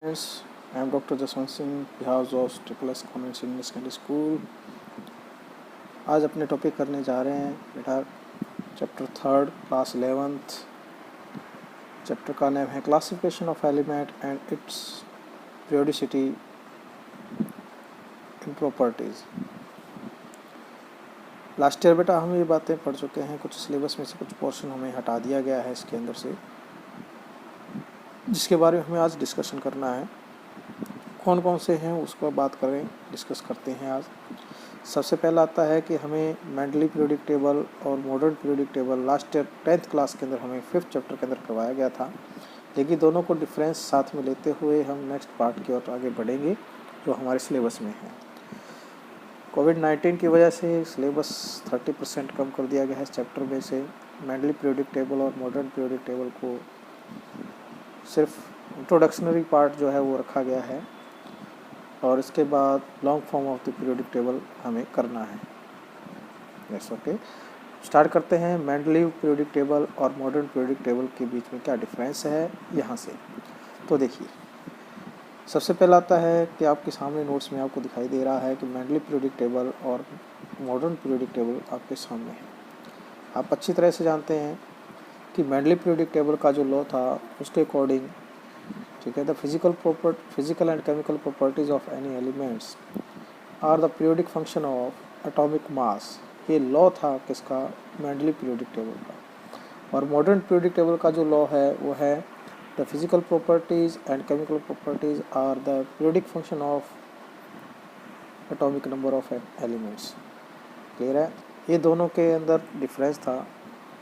Friends, I am Dr. Jaswant Singh, Bihar Zoss triple S convent senior secondary school. आज अपने topic करने जा रहे हैं बेटा चैप्टर 3 क्लास 11th। चैप्टर का नाम है classification of element and it's periodicity in properties. Last year बेटा हम ये बातें पढ़ चुके हैं, कुछ सिलेबस में से कुछ पोर्शन हमें हटा दिया गया है इसके अंदर से, जिसके बारे में हमें आज डिस्कशन करना है। कौन कौन से हैं उसको बात करें, डिस्कस करते हैं आज। सबसे पहला आता है कि हमें मेंडली पीरियोडिक टेबल और modern periodic table last year 10th class के अंदर हमें 5th चैप्टर के अंदर करवाया गया था, लेकिन दोनों को डिफरेंस साथ में लेते हुए हम नेक्स्ट पार्ट की ओर आगे बढ़ेंगे जो हमारे सिलेबस में है। कोविड-19 की वजह से सिलेबस 30% कम कर दिया गया है इस चैप्टर में से। मेंडली पीरियोडिक टेबल और मॉडर्न पीरियोडिक टेबल को सिर्फ इंट्रोडक्शनरी पार्ट जो है वो रखा गया है, और इसके बाद long form of the periodic table हमें करना है। Yes, okay. स्टार्ट करते हैं। मेंडली पीरियोडिक टेबल और मॉडर्न पीरियोडिक टेबल के बीच में क्या डिफरेंस है यहाँ से। तो देखिए, सबसे पहला आता है कि आपके सामने नोट्स में आपको दिखाई दे रहा है कि मेंडली पीरियोडिक टेबल और मॉडर्न पीरियोडिक टेबल आपके सामने है। आप अच्छी तरह से जानते हैं कि मेंडली पीरियोडिक टेबल का जो लॉ था उसके अकॉर्डिंग, ठीक है, the physical and chemical properties of any elements are the periodic function of atomic mass. ये लॉ था किसका? मेंडली पीरियोडिक टेबल का। और मॉडर्न पीरियोडिक टेबल का जो लॉ है वो है the physical properties and chemical properties are the periodic function of atomic number of elements. Clear है? ये दोनों के अंदर डिफरेंस था।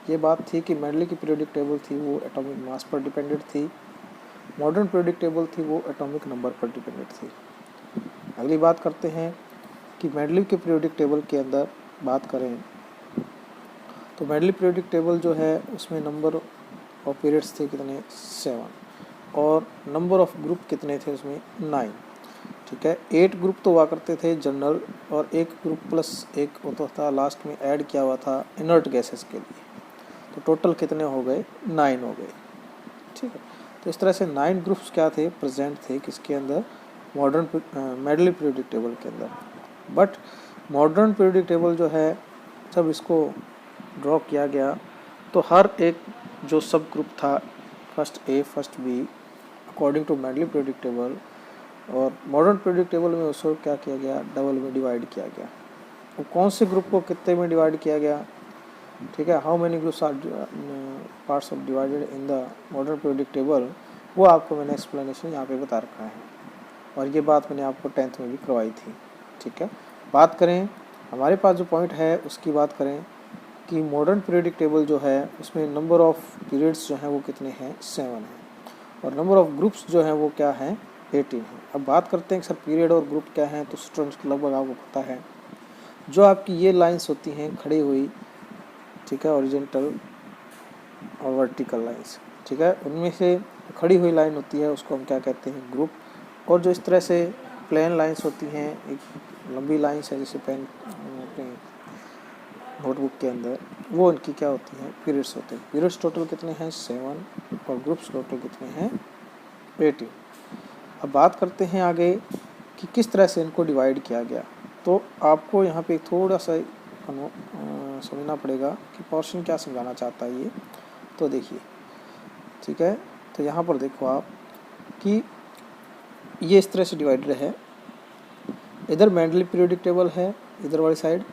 ये बात थी कि मेंडली की पीरियोडिक टेबल थी वो एटॉमिक मास पर डिपेंडेंट थी, मॉडर्न पीरियोडिक टेबल थी वो एटॉमिक नंबर पर डिपेंडेंट थी। अगली बात करते हैं कि मेंडली के पीरियोडिक टेबल के अंदर बात करें तो मेंडली पीरियोडिक टेबल जो है उसमें नंबर ऑफ पीरियड्स थे कितने? 7, और नंबर ऑफ ग्रुप कितने थे उसमें? 9। ठीक है, 8 ग्रुप तो हुआ करते थे जनरल, और एक ग्रुप प्लस एक होता था लास्ट में ऐड किया हुआ था इनर्ट गैसेस के लिए। तो टोटल कितने हो गए? 9 हो गए। ठीक है, तो इस तरह से 9 ग्रुप्स क्या थे? प्रेजेंट थे किसके अंदर? मॉडर्न मेंडली पीरियोडिक टेबल के अंदर। बट मॉडर्न पीरियोडिक टेबल जो है, जब इसको ड्रॉ किया गया तो हर एक जो सब ग्रुप था, first A first B, according to Mendeleev periodic table, और मॉडर्न पीरियोडिक टेबल में उसको क्या किया गया? डबल में डिवाइड किया गया। वो कौन से ग्रुप को कितने में डिवाइड किया गया? ठीक है, how many groups are parts of divided in the modern periodic table, वो आपको मैंने एक्सप्लेनेशन यहाँ पे बता रखा है, और ये बात मैंने आपको 10th में भी करवाई थी। ठीक है, बात करें हमारे पास जो पॉइंट है उसकी बात करें कि मॉडर्न पीरियोडिक टेबल जो है उसमें नंबर ऑफ पीरियड्स जो हैं वो कितने हैं? 7 हैं, और नंबर ऑफ ग्रुप्स जो हैं वो क्या हैं? 18 हैं। अब बात करते हैं कि सर पीरियड और ग्रुप क्या हैं, तो स्टूडेंट्स लगभग आपको पता है। जो आपकी ये लाइन्स होती हैं खड़ी हुई, ठीक है, ओरिजेंटल और वर्टिकल लाइन्स, ठीक है, उनमें से खड़ी हुई लाइन होती है उसको हम क्या कहते हैं? ग्रुप। और जो इस तरह से प्लेन लाइन्स होती हैं, एक लंबी लाइन्स है जैसे पेन अपने नोटबुक के अंदर, वो उनकी क्या होती हैं? पीरियड्स होते हैं। पीरियड्स टोटल कितने हैं? 7, और ग्रुप्स टोटल कितने हैं? 18। अब बात करते हैं आगे कि किस तरह से इनको डिवाइड किया गया। तो आपको यहाँ पे थोड़ा सा समझना पड़ेगा कि पोर्शन क्या समझाना चाहता है ये। तो देखिए, ठीक है, तो यहाँ पर देखो आप कि ये इस तरह से डिवाइडेड है। इधर मेंडली पीरियोडिक टेबल है इधर वाली साइड,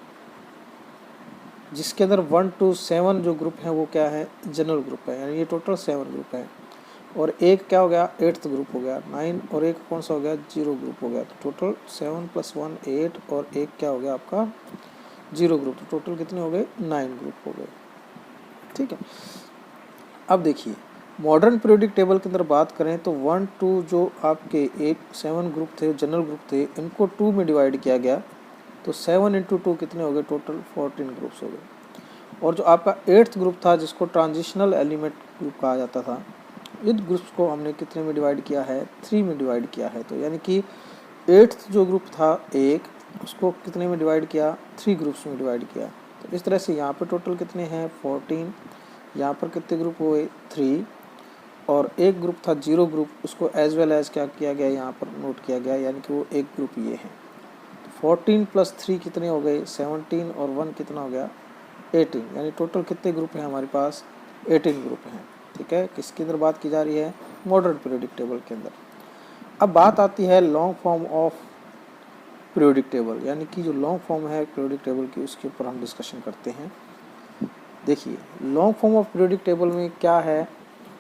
जिसके अंदर 1 to 7 जो ग्रुप हैं वो क्या है? जनरल ग्रुप है, यानी ये टोटल 7 ग्रुप है। और एक क्या हो गया? 8th ग्रुप हो गया 9, और एक कौन सा हो गया? 0 ग्रुप हो गया। तो टोटल 7 + 1 8, और एक क्या हो गया आपका? 0 ग्रुप। तो टोटल कितने हो गए? 9 ग्रुप हो गए। ठीक है, अब देखिए मॉडर्न पीरियोडिक टेबल के अंदर बात करें तो 1 2 जो आपके 7 ग्रुप थे, जनरल ग्रुप थे, इनको 2 में डिवाइड किया गया। तो 7 × 2 कितने हो गए? टोटल 14 ग्रुप्स हो गए। और जो आपका 8th ग्रुप था जिसको ट्रांजिशनल एलिमेंट ग्रुप कहा जाता था, इस ग्रुप्स को हमने कितने में डिवाइड किया है? 3 में डिवाइड किया है। तो यानी कि 8th जो ग्रुप था एक, उसको कितने में डिवाइड किया? 3 ग्रुप्स में डिवाइड किया। तो इस तरह से यहाँ पर टोटल कितने हैं? 14। यहाँ पर कितने ग्रुप हुए? 3। और एक ग्रुप था जीरो ग्रुप, उसको एज वेल एज क्या किया गया यहाँ पर नोट किया गया, यानी कि वो एक ग्रुप ये है। 14 + 3 कितने हो गए 17 और 1 कितना हो गया 18, यानी टोटल कितने ग्रुप हैं हमारे पास 18 ग्रुप हैं। ठीक है, किसके अंदर बात की जा रही है, मॉडर्न पीरियोडिक टेबल के अंदर। अब बात आती है long form of periodic table, यानी कि जो लॉन्ग फॉर्म है पीरियोडिक टेबल की, उसके ऊपर हम डिस्कशन करते हैं। देखिए long form of periodic table में क्या है,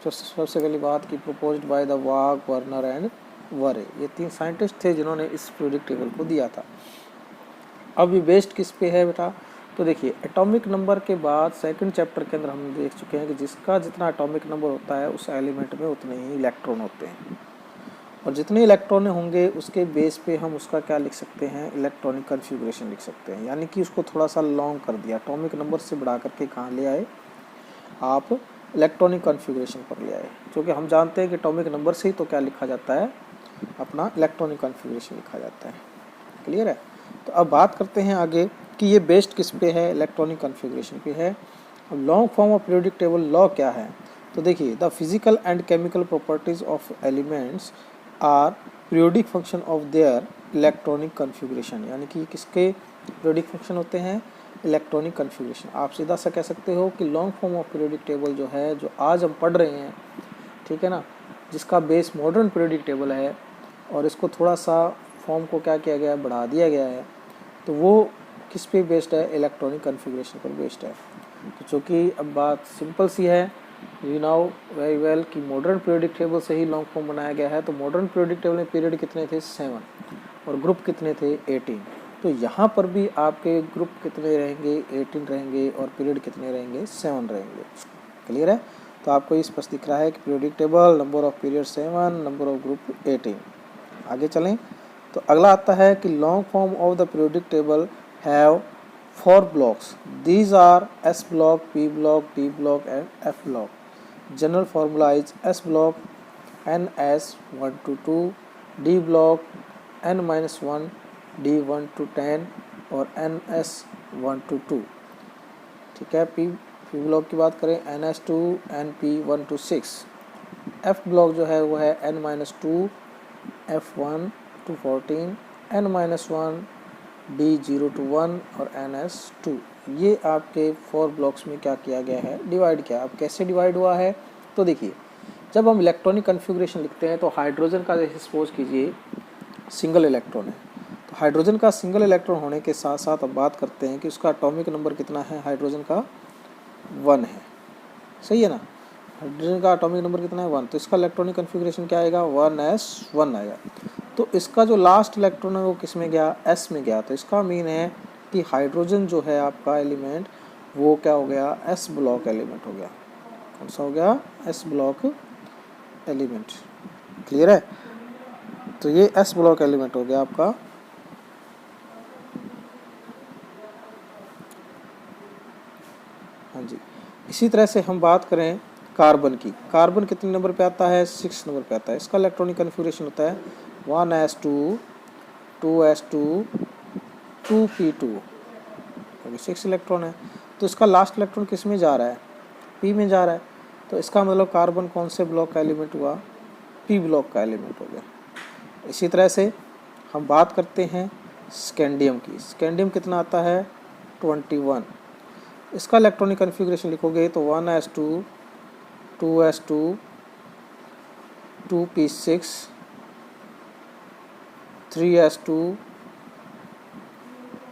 सबसे पहली बात कि प्रोपोज्ड बाय द वाग, वर्नर एंड वरे, ये 3 साइंटिस्ट थे जिन्होंने इस पीरियोडिक टेबल को दिया था। अब ये बेस्ड किस पे है बेटा, तो देखिए एटॉमिक नंबर के बाद सेकंड चैप्टर के अंदर हम देख चुके हैं कि जिसका जितना एटॉमिक नंबर होता है उस एलिमेंट में उतने ही इलेक्ट्रॉन होते हैं, और जितने इलेक्ट्रॉन होंगे उसके बेस पे हम उसका क्या लिख सकते हैं, इलेक्ट्रॉनिक कन्फिगरेशन लिख सकते हैं। यानी कि उसको थोड़ा सा लॉन्ग कर दिया, एटॉमिक नंबर से बढ़ा करके कहाँ ले आए आप, इलेक्ट्रॉनिक कन्फिगरेशन पर ले आए, क्योंकि हम जानते हैं कि एटॉमिक नंबर से ही तो क्या लिखा जाता है, अपना इलेक्ट्रॉनिक कन्फिगरेशन लिखा जाता है। क्लियर है। तो अब बात करते हैं आगे कि ये बेस्ड किस पे है, इलेक्ट्रॉनिक कन्फिगरेशन पे है। अब long form of periodic table law क्या है, तो देखिए the physical and chemical properties of elements are periodic function of their electronic configuration, यानी कि किसके पीरियोडिक फंक्शन होते हैं, इलेक्ट्रॉनिक कन्फिगरेशन। आप सीधा सा कह सकते हो कि long form of periodic table जो है, जो आज हम पढ़ रहे हैं, ठीक है ना, जिसका बेस मॉडर्न पीरियोडिक टेबल है, और इसको थोड़ा सा फॉर्म को क्या किया गया है, बढ़ा दिया गया है, तो वो किस पे बेस्ड है, इलेक्ट्रॉनिक कन्फिगरेशन पर बेस्ड है। तो चूँकि अब बात सिंपल सी है, यू नाउ वेरी वेल कि मॉडर्न पीरियोडिक टेबल से ही लॉन्ग फॉर्म बनाया गया है। तो मॉडर्न पीरियोडिक टेबल में पीरियड कितने थे 7 और ग्रुप कितने थे 18, तो यहाँ पर भी आपके ग्रुप कितने रहेंगे 18 रहेंगे और पीरियड कितने रहेंगे 7 रहेंगे। क्लियर है। तो आपको इस पर दिख रहा है कि periodic table number of period 7, number of group 18। आगे चलें तो अगला आता है कि long form of the periodic table have 4 blocks. These are S block, P block, D block and F block. General formula is S block NS1 to 2, D block N-1, D1 to 10 और NS1 to 2। ठीक है। P block की बात करें NS2, NP1 to 6। F block जो है वो है N-2, F1 to 14, N-1, D0 to 1 और NS2। ये आपके 4 ब्लॉक्स में क्या किया गया है, डिवाइड किया। अब कैसे डिवाइड हुआ है, तो देखिए जब हम इलेक्ट्रॉनिक कन्फिगरेशन लिखते हैं तो हाइड्रोजन का जैसे सपोज कीजिए सिंगल इलेक्ट्रॉन है, तो हाइड्रोजन का सिंगल इलेक्ट्रॉन होने के साथ साथ अब बात करते हैं कि उसका एटॉमिक नंबर कितना है, हाइड्रोजन का 1 है। सही है ना, हाइड्रोजन का एटॉमिक नंबर कितना है 1, तो इसका इलेक्ट्रॉनिक कन्फिगरेशन क्या आएगा 1s1 आएगा। तो इसका जो लास्ट इलेक्ट्रॉन है वो किस में गया, s में गया। तो इसका मीन है कि हाइड्रोजन जो है आपका एलिमेंट वो क्या हो गया, s ब्लॉक एलिमेंट हो गया। कौन सा हो गया, s ब्लॉक एलिमेंट। क्लियर है। तो ये s ब्लॉक एलिमेंट हो गया आपका। हाँ जी। इसी तरह से हम बात करें कार्बन की, कार्बन कितने नंबर पे आता है, 6 नंबर पे आता है। इसका इलेक्ट्रॉनिक कन्फिगरेशन होता है 1s2, 2s2, 2p2, 6 इलेक्ट्रॉन है। तो इसका लास्ट इलेक्ट्रॉन किस में जा रहा है, p में जा रहा है। तो इसका मतलब कार्बन कौन से ब्लॉक का एलिमेंट हुआ, p ब्लॉक का एलिमेंट हो गया। इसी तरह से हम बात करते हैं स्कैंडियम की। स्कैंडियम कितना आता है 21। इसका इलेक्ट्रॉनिक कन्फिगरेशन लिखोगे तो 1s2, 2s2, 2p6, 3s2,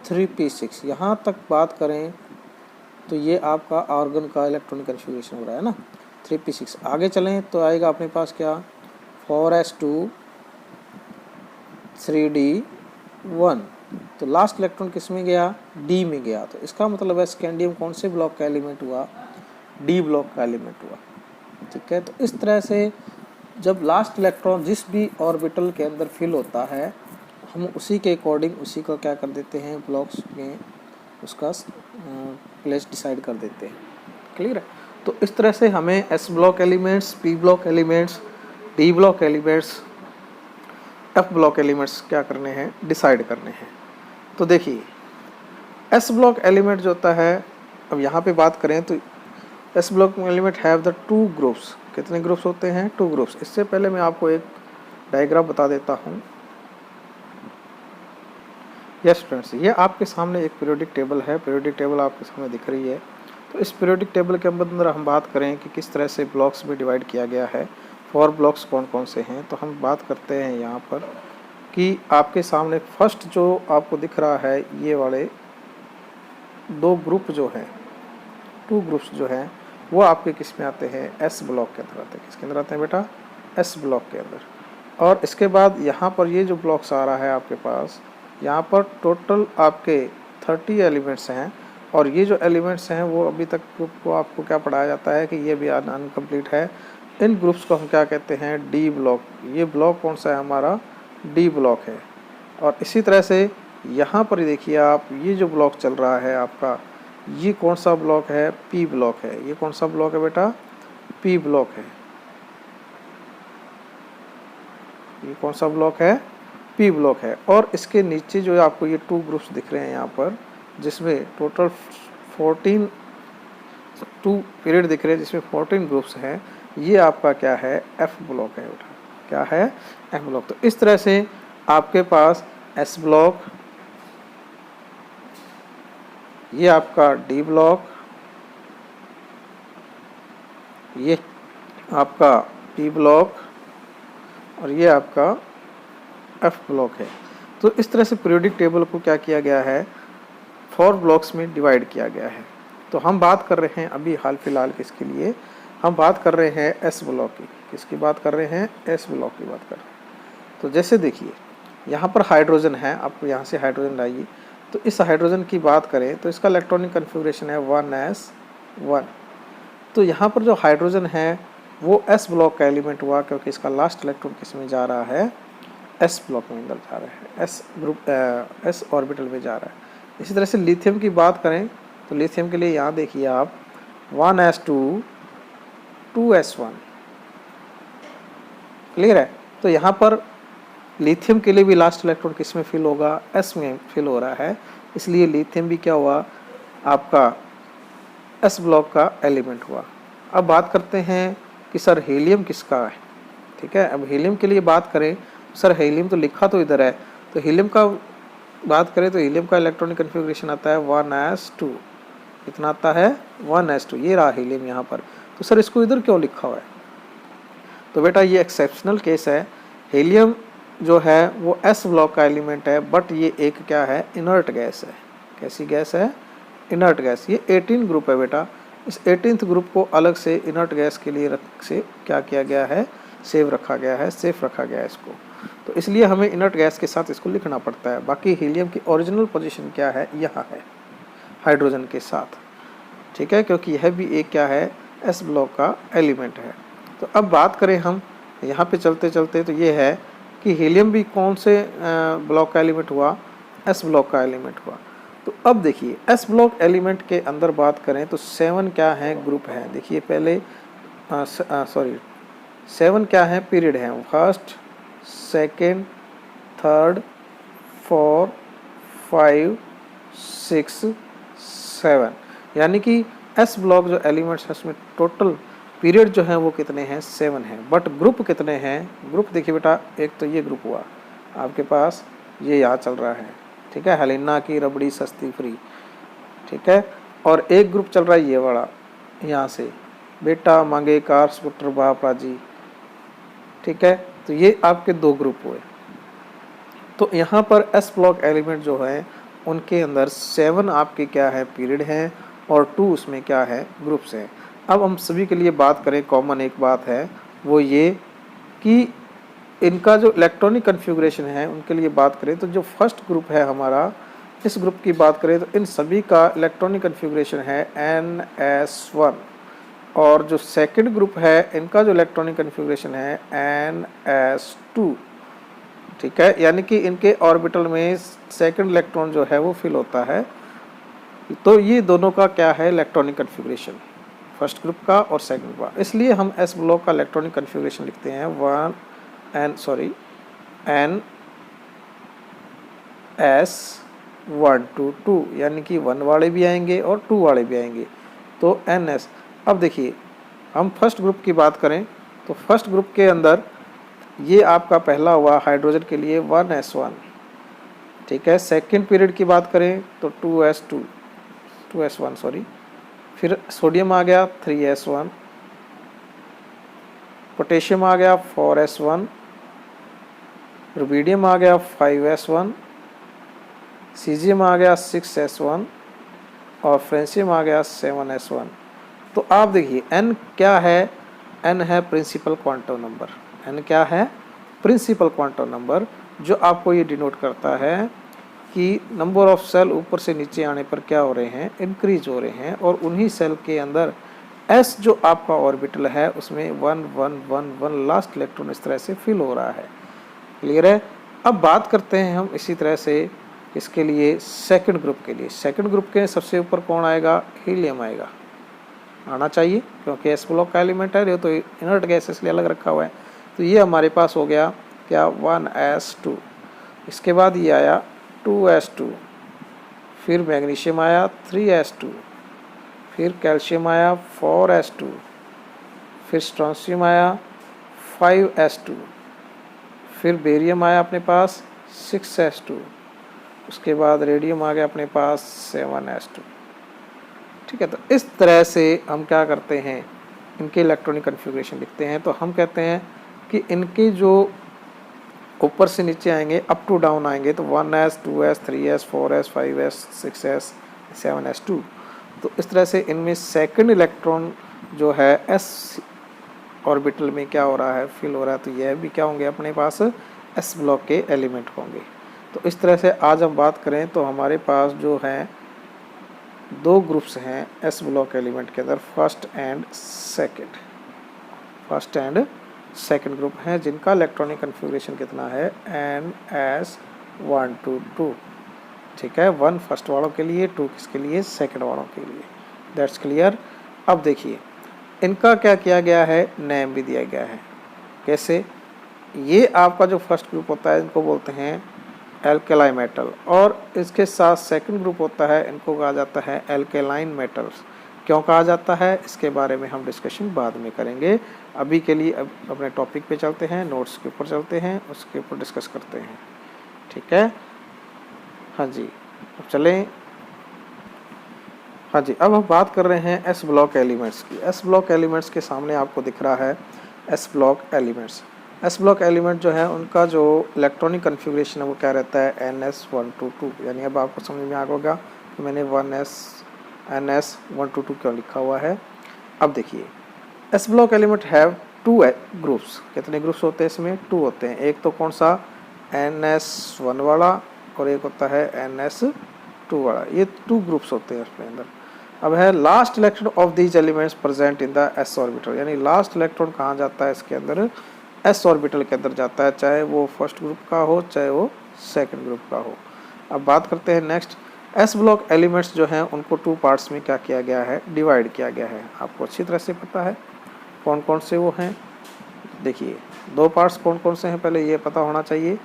3p6। यहाँ तक बात करें तो ये आपका आर्गन का इलेक्ट्रॉनिक कन्फिगरेशन हो रहा है ना, 3p6। आगे चलें तो आएगा अपने पास क्या, 4s2, 3d1। तो लास्ट इलेक्ट्रॉन किस में गया, डी में गया। तो इसका मतलब है स्कैंडियम कौन से ब्लॉक का एलिमेंट हुआ, डी ब्लॉक का एलिमेंट हुआ। ठीक है। तो इस तरह से जब लास्ट इलेक्ट्रॉन जिस भी ऑर्बिटल के अंदर फिल होता है हम उसी के अकॉर्डिंग उसी का क्या कर देते हैं, ब्लॉक्स में उसका प्लेस डिसाइड कर देते हैं। क्लियर है। तो इस तरह से हमें S block elements, P block elements, D block elements, F block elements क्या करने हैं, डिसाइड करने हैं। तो देखिए एस ब्लॉक एलिमेंट जो होता है, अब यहाँ पे बात करें तो S block element have the 2 groups. कितने ग्रुप्स होते हैं? 2 ग्रुप्स। इससे पहले मैं आपको एक डायग्राम बता देता हूँ। यस फ्रेंड्स, ये आपके सामने एक पीरियोडिक टेबल है। पीरियोडिक टेबल आपके सामने दिख रही है। तो इस पीरियोडिक टेबल के अंदर हम बात करें कि किस तरह से ब्लॉक्स में डिवाइड किया गया है, 4 ब्लॉक्स कौन कौन से हैं। तो हम बात करते हैं यहाँ पर कि आपके सामने फर्स्ट जो आपको दिख रहा है, ये वाले 2 ग्रुप जो हैं, 2 ग्रुप्स जो हैं, वो आपके किस में आते हैं? एस ब्लॉक के अंदर आते हैं। किसके अंदर आते हैं बेटा? एस ब्लॉक के अंदर। और इसके बाद यहाँ पर ये जो ब्लॉक्स आ रहा है आपके पास, यहाँ पर टोटल आपके 30 एलिमेंट्स हैं। और ये जो एलिमेंट्स हैं वो अभी तक ग्रुप को आपको क्या पढ़ाया जाता है कि ये भी अनकम्प्लीट है। इन ग्रुप्स को हम क्या कहते हैं? D block. ये ब्लॉक कौन सा है? हमारा डी ब्लॉक है। और इसी तरह से यहाँ पर देखिए आप, ये जो ब्लॉक चल रहा है आपका, ये कौन सा ब्लॉक है? पी ब्लॉक है। ये कौन सा ब्लॉक है बेटा? पी ब्लॉक है। ये कौन सा ब्लॉक है? पी ब्लॉक है। और इसके नीचे जो आपको ये 2 ग्रुप्स दिख रहे हैं यहाँ पर, जिसमें टोटल 14 2 पीरियड दिख रहे हैं, जिसमें 14 ग्रुप्स हैं, ये आपका क्या है? एफ ब्लॉक है बेटा। क्या है? F block. तो इस तरह से आपके पास एस ब्लॉक, ये आपका डी ब्लॉक, ये आपका पी ब्लॉक और ये आपका एफ ब्लॉक है। तो इस तरह से पीरियोडिक टेबल को क्या किया गया है? 4 ब्लॉक्स में डिवाइड किया गया है। तो हम बात कर रहे हैं अभी हाल फिलहाल किसके लिए? हम बात कर रहे हैं एस ब्लॉक की। किसकी बात कर रहे हैं? एस ब्लॉक की बात कर रहे हैं। तो जैसे देखिए यहाँ पर हाइड्रोजन है, आपको यहाँ से हाइड्रोजन लाइए। तो इस हाइड्रोजन की बात करें तो इसका इलेक्ट्रॉनिक कन्फिग्रेशन है 1s1। तो यहाँ पर जो हाइड्रोजन है वो एस ब्लॉक का एलिमेंट हुआ, क्योंकि इसका लास्ट इलेक्ट्रॉन किस में जा रहा है? एस ब्लॉक में अंदर जा रहा है, एस ग्रुप एस ऑर्बिटल में जा रहा है। इसी तरह से लिथियम की बात करें तो लिथियम के लिए यहाँ देखिए आप 1s2 2s1। क्लियर है? तो यहाँ पर लिथियम के लिए भी लास्ट इलेक्ट्रॉन किस में फिल होगा? एस में फिल हो रहा है। इसलिए लिथियम भी क्या हुआ? आपका एस ब्लॉक का एलिमेंट हुआ। अब बात करते हैं कि सर हीलियम किसका है। ठीक है, अब हीलियम के लिए बात करें, सर हीलियम तो लिखा तो इधर है, तो हीलियम का बात करें तो हीलियम का इलेक्ट्रॉनिक कन्फिग्रेशन आता है 1s2। कितना आता है? 1s2। ये रहा हीलियम यहाँ पर। तो सर इसको इधर क्यों लिखा हुआ है? तो बेटा ये एक्सेप्शनल केस है। हीलियम जो है वो एस ब्लॉक का एलिमेंट है, बट ये एक क्या है? इनर्ट गैस है। कैसी गैस है? Inert gas. ये 18 ग्रुप है बेटा। इस 18th ग्रुप को अलग से इनर्ट गैस के लिए से क्या किया गया है? सेव रखा गया है, सेफ रखा गया है इसको। तो इसलिए हमें इनर्ट गैस के साथ इसको लिखना पड़ता है। बाकी हीलियम की ओरिजिनल पोजीशन क्या है? यहाँ है, हाइड्रोजन के साथ। ठीक है, क्योंकि यह भी एक क्या है? एस ब्लॉक का एलिमेंट है। तो अब बात करें हम यहाँ पे चलते चलते, तो ये है कि हीलियम भी कौन से ब्लॉक का एलिमेंट हुआ? एस ब्लॉक का एलिमेंट हुआ। तो अब देखिए एस ब्लॉक एलिमेंट के अंदर बात करें तो 7 क्या है? ग्रुप है। देखिए पहले 7 क्या है? पीरियड है। First, second, third, 4, 5, 6, 7। यानी कि एस ब्लॉक जो एलिमेंट्स है उसमें टोटल पीरियड जो है वो कितने हैं? 7 हैं। बट ग्रुप कितने हैं? ग्रुप देखिए बेटा, एक तो ये ग्रुप हुआ आपके पास, ये यहाँ चल रहा है। ठीक है, हेलिना की रबड़ी सस्ती फ्री। ठीक है, और एक ग्रुप चल रहा है ये वाला, यहाँ से बेटा मांगे कार स्कूटर बाप राजी। ठीक है, तो ये आपके 2 ग्रुप हुए। तो यहाँ पर एस ब्लॉक एलिमेंट जो है उनके अंदर 7 आपके क्या है? पीरियड हैं, और 2 उसमें क्या है? ग्रुप्स हैं। अब हम सभी के लिए बात करें, कॉमन एक बात है वो ये कि इनका जो इलेक्ट्रॉनिक कन्फिग्रेशन है उनके लिए बात करें तो जो फर्स्ट ग्रुप है हमारा, इस ग्रुप की बात करें तो इन सभी का इलेक्ट्रॉनिक कन्फिग्रेशन है NS1। और जो सेकंड ग्रुप है इनका जो इलेक्ट्रॉनिक कन्फिग्रेशन है NS2। ठीक है, यानी कि इनके ऑर्बिटल में सेकंड इलेक्ट्रॉन जो है वो फिल होता है। तो ये दोनों का क्या है? इलेक्ट्रॉनिक कन्फिग्रेशन, फर्स्ट ग्रुप का और सेकंड का। इसलिए हम एस ब्लॉक का इलेक्ट्रॉनिक कन्फिग्रेशन लिखते हैं NS1 to 2, यानी कि 1 वाले भी आएंगे और 2 वाले भी आएंगे। तो NS। अब देखिए हम फर्स्ट ग्रुप की बात करें तो फर्स्ट ग्रुप के अंदर ये आपका पहला हुआ हाइड्रोजन के लिए 1s1, ठीक है। सेकंड पीरियड की बात करें तो 2s1 सॉरी, फिर सोडियम आ गया 3s1, पोटेशियम आ गया 4s1, रुबिडियम आ गया 5s1, सीजियम आ गया 6s1 और फ्रेंशियम आ गया 7s1। तो आप देखिए n क्या है, n है प्रिंसिपल क्वांटम नंबर। n क्या है? प्रिंसिपल क्वांटम नंबर, जो आपको ये डिनोट करता है कि नंबर ऑफ सेल ऊपर से नीचे आने पर क्या हो रहे हैं, इंक्रीज हो रहे हैं। और उन्हीं सेल के अंदर s जो आपका ऑर्बिटल है उसमें 1 1 1 1 लास्ट इलेक्ट्रॉन इस तरह से फिल हो रहा है। क्लियर है? अब बात करते हैं हम इसी तरह से इसके लिए सेकंड ग्रुप के लिए। सेकंड ग्रुप के सबसे ऊपर कौन आएगा? हीलियम आएगा, आना चाहिए क्योंकि एस ब्लॉक का एलिमेंट है, ये तो इनर्ट गैस इसलिए अलग रखा हुआ है। तो ये हमारे पास हो गया क्या, 1s2। इसके बाद ये आया 2s2, फिर मैग्नीशियम आया 3s2, फिर कैल्शियम आया 4s2, फिर स्ट्रोंशियम आया 5s2, फिर बेरियम आया अपने पास 6s2, उसके बाद रेडियम आ गया अपने पास 7s2। ठीक है, तो इस तरह से हम क्या करते हैं, इनके इलेक्ट्रॉनिक कन्फिग्रेशन लिखते हैं। तो हम कहते हैं कि इनके जो ऊपर से नीचे आएंगे, अप टू डाउन आएंगे, तो 1s 2s 3s 4s 5s 6s 7s2। तो इस तरह से इनमें सेकंड इलेक्ट्रॉन जो है s ऑर्बिटल में क्या हो रहा है, फिल हो रहा है। तो यह भी क्या होंगे, अपने पास s ब्लॉक के एलिमेंट होंगे। तो इस तरह से आज हम बात करें तो हमारे पास जो है दो ग्रुप्स हैं s ब्लॉक एलिमेंट के अंदर, फर्स्ट एंड सेकंड ग्रुप हैं, जिनका इलेक्ट्रॉनिक कन्फिग्रेशन कितना है, ns122। ठीक है, 1 फर्स्ट वालों के लिए, 2 किसके लिए, सेकंड वालों के लिए। That's clear. अब देखिए इनका क्या किया गया है, नेम भी दिया गया है। कैसे? ये आपका जो फर्स्ट ग्रुप होता है इनको बोलते हैं एल्केलाई मेटल, और इसके साथ सेकंड ग्रुप होता है, इनको कहा जाता है एल्केलाइन मेटल्स। क्यों कहा जाता है, इसके बारे में हम डिस्कशन बाद में करेंगे। अभी के लिए अब अपने टॉपिक पे चलते हैं, नोट्स के ऊपर चलते हैं, उसके ऊपर डिस्कस करते हैं। ठीक है, हाँ जी, अब चलें। हाँ जी, अब हम बात कर रहे हैं एस ब्लॉक एलिमेंट्स की। एस ब्लॉक एलिमेंट्स के सामने आपको दिख रहा है S block elements. S block element जो है उनका जो इलेक्ट्रॉनिक कन्फिग्रेशन है वो क्या रहता है, ns122। यानी अब आपको समझ में आ गया कि मैंने ns122 क्यों लिखा हुआ है। अब देखिए S block element have 2 groups. कितने ग्रुप्स होते हैं इसमें? 2 होते हैं। एक तो कौन सा, ns1 वाला, और एक होता है ns2 वाला। ये 2 ग्रुप्स होते हैं इसके अंदर। अब है last electron of these elements present in the s orbital. यानी लास्ट इलेक्ट्रॉन कहाँ जाता है, इसके अंदर s ऑर्बिटल के अंदर जाता है, चाहे वो फर्स्ट ग्रुप का हो चाहे वो सेकंड ग्रुप का हो। अब बात करते हैं नेक्स्ट, s ब्लॉक एलिमेंट्स जो हैं उनको 2 पार्ट्स में क्या किया गया है, डिवाइड किया गया है। आपको अच्छी तरह से पता है कौन कौन से वो हैं। देखिए 2 पार्ट्स कौन कौन से हैं, पहले ये पता होना चाहिए।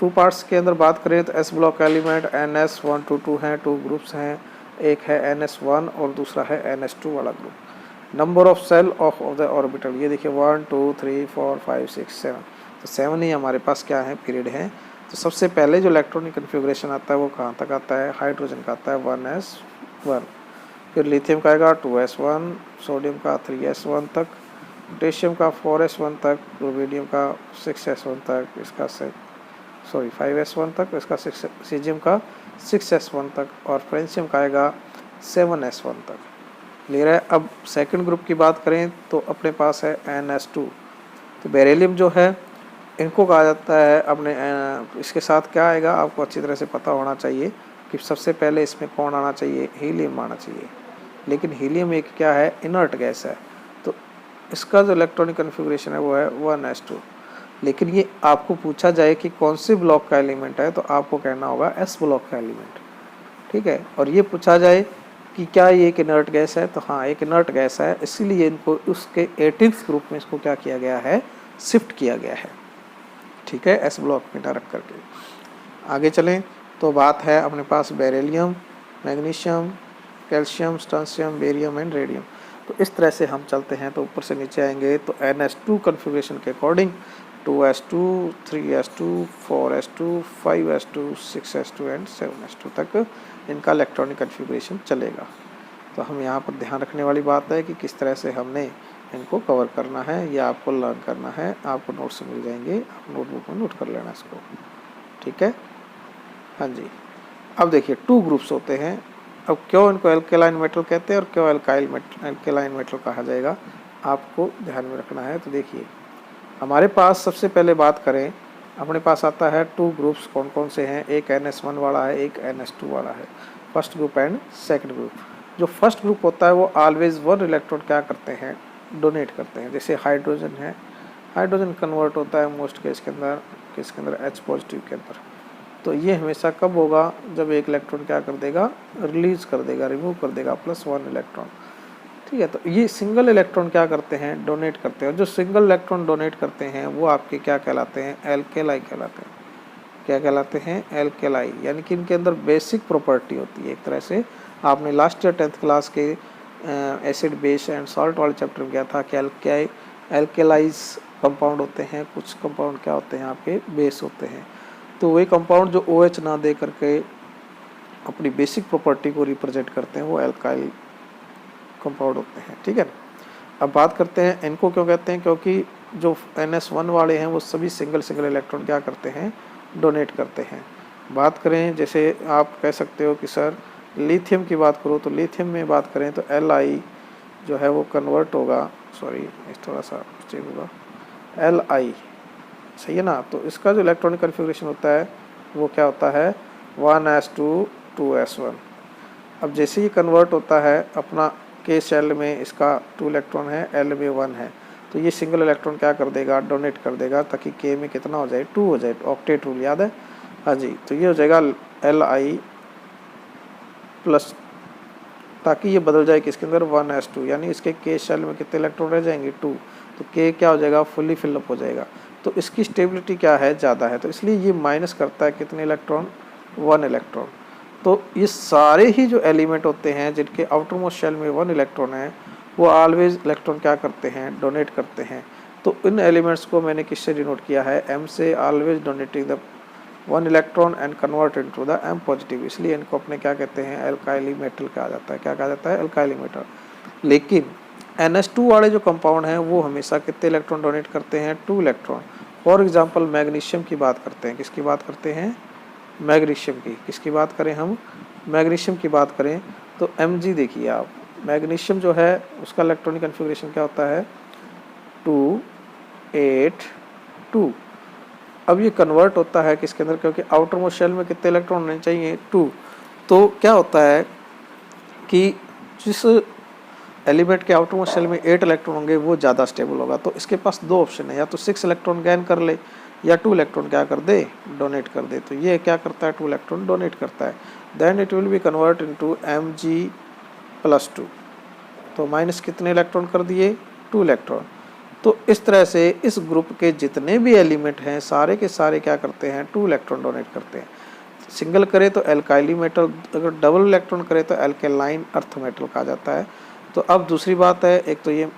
2 पार्ट्स के अंदर बात करें तो s ब्लॉक एलिमेंट ns122 हैं, 2 ग्रुप्स हैं। एक है ns1 और दूसरा है ns2 वाला group. Number of shell of the orbital, ये देखिए 1 2 3 4 5 6 7। तो 7 ही हमारे पास क्या है, पीरियड है। तो सबसे पहले जो इलेक्ट्रॉनिक कन्फिग्रेशन आता है वो कहाँ तक आता है, हाइड्रोजन का आता है 1s1, फिर लिथियम का आएगा 2s1, सोडियम का 3s1 तक, पोटेशियम का 4s1 तक, रुबिडियम का 6s1 तक, इसका 5s1 तक, इसका सीजियम का 6s1 तक, और फ्रेंशियम का आएगा 7s1 तक। क्लियर है। अब सेकंड ग्रुप की बात करें तो अपने पास है ns2। तो बेरिलियम जो है इनको कहा जाता है अपने, इसके साथ क्या आएगा आपको अच्छी तरह से पता होना चाहिए कि सबसे पहले इसमें कौन आना चाहिए, हीलियम आना चाहिए। लेकिन हीलियम एक क्या है, इनर्ट गैस है, तो इसका जो इलेक्ट्रॉनिक कन्फिग्रेशन है वो है 1s2। लेकिन ये आपको पूछा जाए कि कौन से ब्लॉक का एलिमेंट है तो आपको कहना होगा एस ब्लॉक का एलिमेंट। ठीक है, और ये पूछा जाए कि क्या ये एक इनर्ट गैस है, तो हाँ एक इनर्ट गैस है, इसीलिए इनको उसके 18th ग्रुप में इसको क्या किया गया है, शिफ्ट किया गया है। ठीक है, एस ब्लॉक में ना रख करके आगे चलें तो बात है अपने पास beryllium, magnesium, calcium, strontium, barium and radium. तो इस तरह से हम चलते हैं। तो ऊपर से नीचे आएंगे तो NS2 कन्फिग्रेशन के according 2s2, 3s2, 4s2, 5s2, 6s2 and 7s2 तक इनका इलेक्ट्रॉनिक कन्फिग्रेशन चलेगा। तो हम यहाँ पर ध्यान रखने वाली बात है कि किस तरह से हमने इनको कवर करना है या आपको लर्न करना है। आपको नोट्स मिल जाएंगे, आप नोटबुक में नोट कर लेना इसको, ठीक है। हाँ जी, अब देखिए 2 ग्रुप्स होते हैं। अब क्यों इनको एल्केलाइन मेटल कहते हैं और क्यों एल्केलाइन मेटल कहा जाएगा, आपको ध्यान में रखना है। तो देखिए हमारे पास सबसे पहले बात करें, अपने पास आता है 2 ग्रुप्स कौन कौन से हैं। एक NS1 वाला है, एक NS2 वाला है, first group and second group. जो फर्स्ट ग्रुप होता है वो ऑलवेज 1 इलेक्ट्रॉन क्या करते हैं, डोनेट करते हैं। जैसे हाइड्रोजन है, हाइड्रोजन कन्वर्ट होता है मोस्ट केस के अंदर, किसके अंदर, H पॉजिटिव के अंदर। तो ये हमेशा कब होगा, जब एक इलेक्ट्रॉन क्या कर देगा, रिलीज कर देगा, रिमूव कर देगा +1 इलेक्ट्रॉन, ठीक है। तो ये सिंगल इलेक्ट्रॉन क्या करते हैं, डोनेट करते हैं। और जो सिंगल इलेक्ट्रॉन डोनेट करते हैं वो आपके क्या कहलाते हैं, एल्केलाई कहलाते हैं। क्या कहलाते हैं, एल्केलाई। यानी कि इनके अंदर बेसिक प्रॉपर्टी होती है एक तरह से। आपने लास्ट ईयर 10th क्लास के एसिड बेस एंड सॉल्ट वाले चैप्टर में किया था कि एल्केलाइज कंपाउंड होते हैं, कुछ कंपाउंड क्या होते हैं आपके, बेस होते हैं। तो वही कंपाउंड जो OH ना दे करके अपनी बेसिक प्रॉपर्टी को रिप्रेजेंट करते हैं वो एल्काइल कंपाउंड होते हैं, ठीक है। अब बात करते हैं इनको क्यों कहते हैं, क्योंकि जो NS1 वाले हैं वो सभी सिंगल इलेक्ट्रॉन क्या करते हैं, डोनेट करते हैं। बात करें जैसे आप कह सकते हो कि सर लिथियम की बात करो, तो लिथियम में बात करें तो Li जो है वो कन्वर्ट होगा, सॉरी थोड़ा सा मिस्टेक होगा, Li, सही है ना। तो इसका जो इलेक्ट्रॉनिक कन्फिग्रेशन होता है वो क्या होता है, 1s2, 2s1। अब जैसे ही कन्वर्ट होता है अपना K शेल में, इसका 2 इलेक्ट्रॉन है, L में 1 है, तो ये सिंगल इलेक्ट्रॉन क्या कर देगा, डोनेट कर देगा, ताकि K में कितना हो जाए, 2 हो जाए। ऑक्टेट रूल याद है, हाँ जी। तो ये हो जाएगा Li प्लस, ताकि ये बदल जाए किसके अंदर, 1s2, यानी इसके K शेल में कितने इलेक्ट्रॉन रह जाएंगे, 2। तो K क्या हो जाएगा, फुल्ली फिलअप हो जाएगा। तो इसकी स्टेबिलिटी क्या है, ज़्यादा है, तो इसलिए ये माइनस करता है कितने इलेक्ट्रॉन, 1 इलेक्ट्रॉन। तो ये सारे ही जो एलिमेंट होते हैं जिनके आउटर मोस्ट शेल में 1 इलेक्ट्रॉन है वो ऑलवेज इलेक्ट्रॉन क्या करते हैं, डोनेट करते हैं। तो इन एलिमेंट्स को मैंने किससे डिनोट किया है, M से, always donating the 1 electron and convert into the M positive. इसलिए इनको अपने क्या कहते हैं, एल्काइली मेटल कहा जाता है। क्या कहा जाता है, एल्काइली मेटल। लेकिन NS2 वाले जो कंपाउंड हैं वो हमेशा कितने इलेक्ट्रॉन डोनेट करते हैं, 2 इलेक्ट्रॉन। फॉर एग्जांपल मैग्नीशियम की बात करते हैं, किसकी बात करते हैं, मैग्नीशियम की। किसकी बात करें हम, मैग्नीशियम की बात करें तो Mg देखिए आप, मैग्नीशियम जो है उसका इलेक्ट्रॉनिक कन्फिग्रेशन क्या होता है, 2, 8, 2। अब ये कन्वर्ट होता है किसके अंदर, क्योंकि आउटर मोस्ट शेल में कितने इलेक्ट्रॉन होने चाहिए, 2। तो क्या होता है कि जिस एलिमेंट के आउटर मोस्ट शेल में 8 इलेक्ट्रॉन होंगे वो ज़्यादा स्टेबल होगा। तो इसके पास 2 ऑप्शन है, या तो 6 इलेक्ट्रॉन गेन कर ले या 2 इलेक्ट्रॉन क्या कर दे, डोनेट कर दे। तो ये क्या करता है, 2 इलेक्ट्रॉन डोनेट करता है। Then it will be convert into Mg+2। तो माइनस कितने इलेक्ट्रॉन कर दिए, 2 इलेक्ट्रॉन। तो इस तरह से इस ग्रुप के जितने भी एलिमेंट हैं सारे के सारे क्या करते हैं, 2 इलेक्ट्रॉन डोनेट करते हैं। सिंगल करे तो एल्काइली मेटल, अगर डबल इलेक्ट्रॉन करे तो एल्केलाइन अर्थ मेटल कहा जाता है। तो अब दूसरी बात है, एक तो ये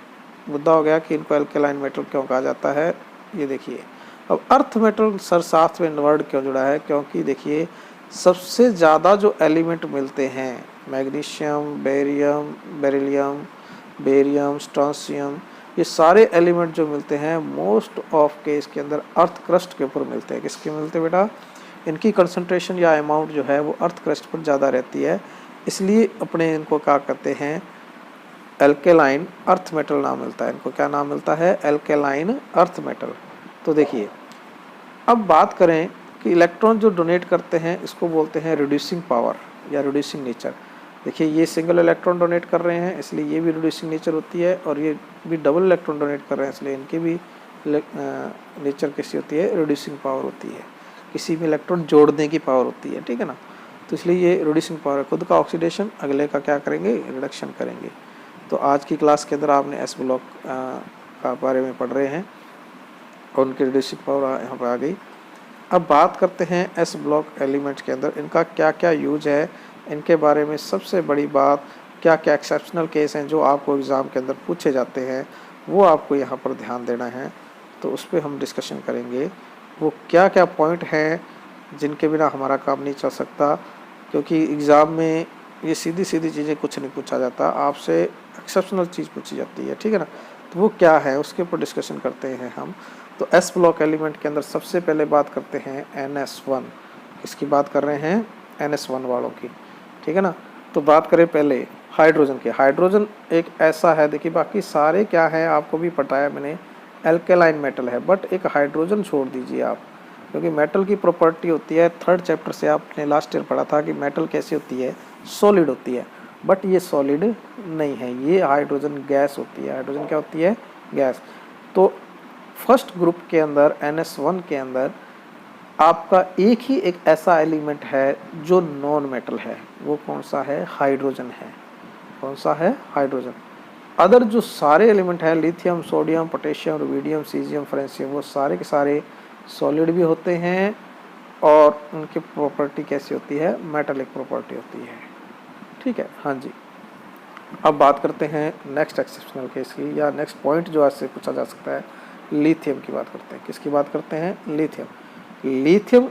मुद्दा हो गया कि इनको एल्केलाइन मेटल क्यों कहा जाता है। ये देखिए अब अर्थ मेटल सर साथ में वर्ड क्यों जुड़ा है, क्योंकि देखिए सबसे ज़्यादा जो एलिमेंट मिलते हैं, मैग्नीशियम, बेरिलियम, बेरियम, स्ट्रोंशियम, ये सारे एलिमेंट जो मिलते हैं मोस्ट ऑफ केस के अंदर अर्थ क्रस्ट के ऊपर मिलते हैं। किसके मिलते हैं बेटा, इनकी कंसंट्रेशन या अमाउंट जो है वो अर्थ क्रस्ट पर ज़्यादा रहती है, इसलिए अपने इनको क्या कहते हैं, एल्केलाइन अर्थ मेटल नाम मिलता है। इनको क्या नाम मिलता है, एल्केलाइन अर्थ मेटल। तो देखिए अब बात करें कि इलेक्ट्रॉन जो डोनेट करते हैं इसको बोलते हैं रिड्यूसिंग पावर या रिड्यूसिंग नेचर। देखिए ये सिंगल इलेक्ट्रॉन डोनेट कर रहे हैं इसलिए ये भी रिड्यूसिंग नेचर होती है, और ये भी डबल इलेक्ट्रॉन डोनेट कर रहे हैं इसलिए इनकी भी नेचर कैसी होती है, रिड्यूसिंग पावर होती है। किसी भी इलेक्ट्रॉन जोड़ने की पावर होती है, ठीक है ना। तो इसलिए ये रिड्यूसिंग पावर है, खुद का ऑक्सीडेशन, अगले का क्या करेंगे, रिडक्शन करेंगे। तो आज की क्लास के अंदर आपने S ब्लॉक का बारे में पढ़ रहे हैं और उनकी रिड्यूसिंग पावर यहाँ पर आ गई। अब बात करते हैं S ब्लॉक एलिमेंट्स के अंदर इनका क्या क्या यूज है। इनके बारे में सबसे बड़ी बात क्या क्या एक्सेप्शनल केस हैं जो आपको एग्ज़ाम के अंदर पूछे जाते हैं, वो आपको यहाँ पर ध्यान देना है। तो उस पर हम डिस्कशन करेंगे, वो क्या क्या पॉइंट हैं जिनके बिना हमारा काम नहीं चल सकता, क्योंकि एग्ज़ाम में ये सीधी सीधी चीज़ें कुछ नहीं पूछा जाता, आपसे एक्सेप्शनल चीज़ पूछी जाती है, ठीक है ना। तो वो क्या है उसके ऊपर डिस्कशन करते हैं हम। तो एस ब्लॉक एलिमेंट के अंदर सबसे पहले बात करते हैं NS1। किसकी बात कर रहे हैं? NS1 वालों की, ठीक है ना। तो बात करें पहले हाइड्रोजन की। हाइड्रोजन एक ऐसा है, देखिए बाकी सारे क्या है आपको भी पता है, मैंने एल्केलाइन मेटल है, बट एक हाइड्रोजन छोड़ दीजिए आप, क्योंकि मेटल की प्रॉपर्टी होती है, 3rd चैप्टर से आपने लास्ट ईयर पढ़ा था कि मेटल कैसी होती है, सॉलिड होती है, बट ये सॉलिड नहीं है, ये हाइड्रोजन गैस होती है। हाइड्रोजन क्या होती है? गैस। तो फर्स्ट ग्रुप के अंदर NS1 के अंदर आपका एक ऐसा एलिमेंट है जो नॉन मेटल है, वो कौन सा है? हाइड्रोजन है। कौन सा है? हाइड्रोजन। अदर जो सारे एलिमेंट हैं, lithium, sodium, potassium, rubidium, caesium, francium, वो सारे के सारे सॉलिड भी होते हैं और उनकी प्रॉपर्टी कैसी होती है? मेटालिक प्रॉपर्टी होती है, ठीक है। हाँ जी, अब बात करते हैं नेक्स्ट एक्सेप्शनल केस की, या नेक्स्ट पॉइंट जो आज से पूछा जा सकता है, लिथियम की बात करते हैं। किसकी बात करते हैं? लिथियम। लिथियम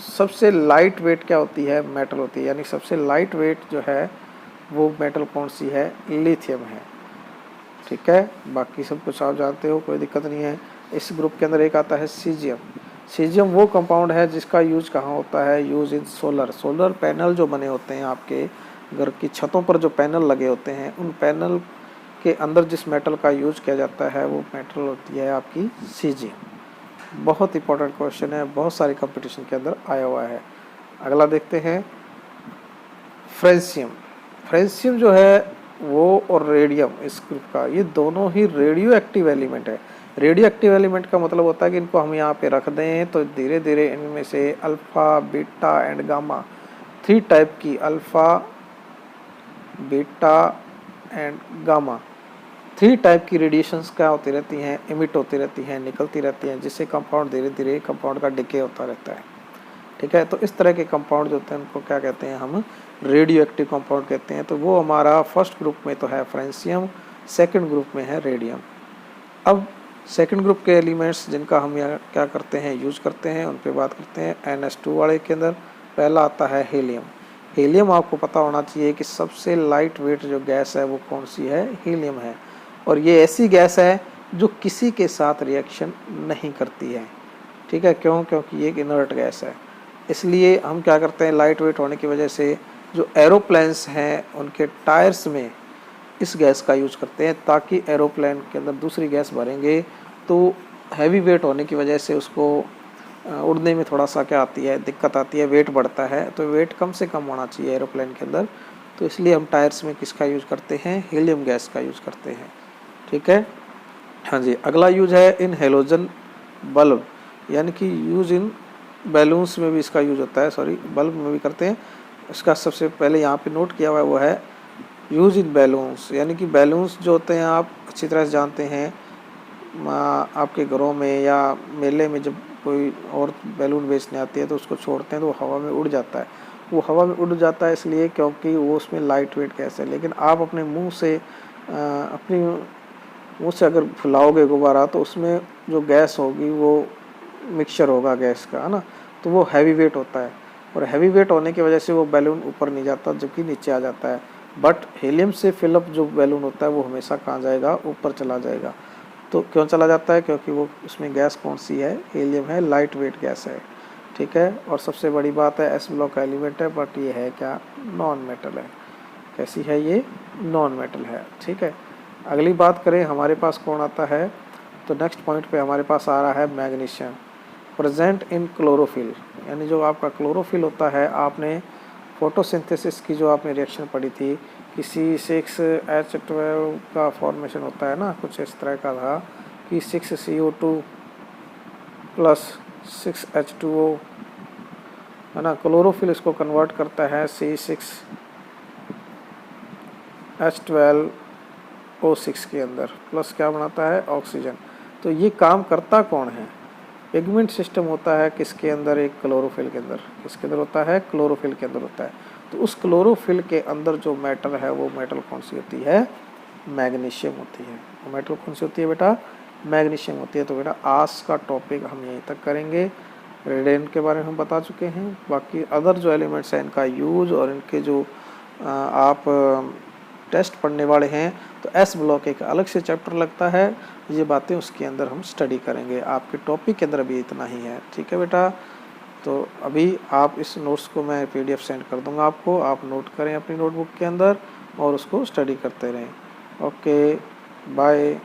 सबसे लाइट वेट क्या होती है? मेटल होती है, यानी सबसे लाइट वेट जो है वो मेटल कौन सी है? लिथियम है, ठीक है। बाकी सब कुछ आप जानते हो, कोई दिक्कत नहीं है। इस ग्रुप के अंदर एक आता है सीजियम। सीजियम वो कंपाउंड है जिसका यूज कहाँ होता है? यूज इन सोलर पैनल जो बने होते हैं आपके घर की छतों पर, जो पैनल लगे होते हैं, उन पैनल के अंदर जिस मेटल का यूज किया जाता है वो मेटल होती है आपकी सीजियम। बहुत इंपॉर्टेंट क्वेश्चन है, बहुत सारी कंपटीशन के अंदर आया हुआ है। अगला देखते हैं फ्रेंसियम। फ्रेंसियम जो है वो और रेडियम, इस ग्रुप का, ये दोनों ही रेडियो एक्टिव एलिमेंट है। रेडियो एक्टिव एलिमेंट का मतलब होता है कि इनको हम यहाँ पे रख दें तो धीरे धीरे इनमें से alpha, beta and gamma, 3 type की, alpha, beta and gamma, 3 type की रेडिएशंस क्या होती रहती हैं? इमिट होती रहती हैं, निकलती रहती हैं, जिससे कंपाउंड धीरे धीरे कंपाउंड का डिके होता रहता है, ठीक है। तो इस तरह के कंपाउंड जो होते हैं उनको क्या कहते हैं? हम रेडियो एक्टिव कंपाउंड कहते हैं। तो वो हमारा फर्स्ट ग्रुप में तो है फ्रेंसियम, सेकंड ग्रुप में है रेडियम। अब सेकंड ग्रुप के एलिमेंट्स जिनका हम यहाँ क्या करते हैं? यूज करते हैं, उन पर बात करते हैं। NS2 वाले के अंदर पहला आता है हीलियम। हीलियम आपको पता होना चाहिए कि सबसे लाइट वेट जो गैस है वो कौन सी है? हीलियम है। और ये ऐसी गैस है जो किसी के साथ रिएक्शन नहीं करती है, ठीक है। क्यों? क्योंकि ये एक इनर्ट गैस है। इसलिए हम क्या करते हैं, लाइट वेट होने की वजह से जो एरोप्लेन्स हैं उनके टायर्स में इस गैस का यूज करते हैं, ताकि एरोप्लेन के अंदर दूसरी गैस भरेंगे तो हैवी वेट होने की वजह से उसको उड़ने में थोड़ा सा क्या आती है? दिक्कत आती है, वेट बढ़ता है। तो वेट कम से कम होना चाहिए एरोप्लेन के अंदर, तो इसलिए हम टायर्स में किसका यूज करते हैं? हीलियम गैस का यूज करते हैं, ठीक है। हाँ जी, अगला यूज है इन हेलोजन बल्ब, यानी कि यूज इन बैलून्स में भी इसका यूज होता है, सॉरी बल्ब में भी करते हैं। इसका सबसे पहले यहाँ पे नोट किया हुआ है वो है यूज इन बैलून्स, यानी कि बैलून्स जो होते हैं आप अच्छी तरह से जानते हैं, आपके घरों में या मेले में जब कोई और बैलून बेचने आती है तो उसको छोड़ते हैं तो वो हवा में उड़ जाता है। वो हवा में उड़ जाता है इसलिए क्योंकि वो उसमें लाइट वेट गैस है। लेकिन आप अपने मुंह से अपनी मुंह से अगर फुलाओगे गुब्बारा तो उसमें जो गैस होगी वो मिक्सचर होगा गैस का, है ना, तो वो हैवी वेट होता है, और हैवी वेट होने की वजह से वो बैलून ऊपर नहीं जाता जबकि नीचे आ जाता है। बट हीलियम से फिलअप जो बैलून होता है वो हमेशा कहाँ जाएगा? ऊपर चला जाएगा। तो क्यों चला जाता है? क्योंकि वो उसमें गैस कौन सी है? हीलियम है, लाइट वेट गैस है, ठीक है। और सबसे बड़ी बात है एस ब्लॉक का एलिमेंट है, बट ये है क्या? नॉन मेटल है। कैसी है ये? नॉन मेटल है, ठीक है। अगली बात करें हमारे पास कौन आता है, तो नेक्स्ट पॉइंट पे हमारे पास आ रहा है मैग्नीशियम। प्रेजेंट इन क्लोरोफिल, यानी जो आपका क्लोरोफिल होता है, आपने फोटोसिंथेसिस की जो आपने रिएक्शन पढ़ी थी कि C6H12 का फॉर्मेशन होता है ना, कुछ इस तरह का था कि 6CO2 प्लस 6H2O, है ना। क्लोरोफिल इसको कन्वर्ट करता है C6H12O6 के अंदर, प्लस क्या बनाता है? ऑक्सीजन। तो ये काम करता कौन है? पिगमेंट सिस्टम होता है किसके अंदर? एक क्लोरोफिल के अंदर। किसके अंदर होता है? क्लोरोफिल के अंदर होता है। तो उस क्लोरोफिल के अंदर जो मेटल है वो मेटल कौन सी होती है, मैग्नीशियम होती है। वो मेटल कौन सी होती है बेटा, मैग्नीशियम होती है। तो बेटा आज का टॉपिक हम यहीं तक करेंगे। रेडियन के बारे में हम बता चुके हैं, बाकी अदर जो एलिमेंट्स हैं इनका यूज और इनके जो आप टेस्ट पढ़ने वाले हैं तो एस ब्लॉक एक अलग से चैप्टर लगता है, ये बातें उसके अंदर हम स्टडी करेंगे। आपके टॉपिक के अंदर अभी इतना ही है, ठीक है बेटा। तो अभी आप इस नोट्स को मैं PDF सेंड कर दूंगा आपको, आप नोट करें अपनी नोटबुक के अंदर और उसको स्टडी करते रहें। Okay bye.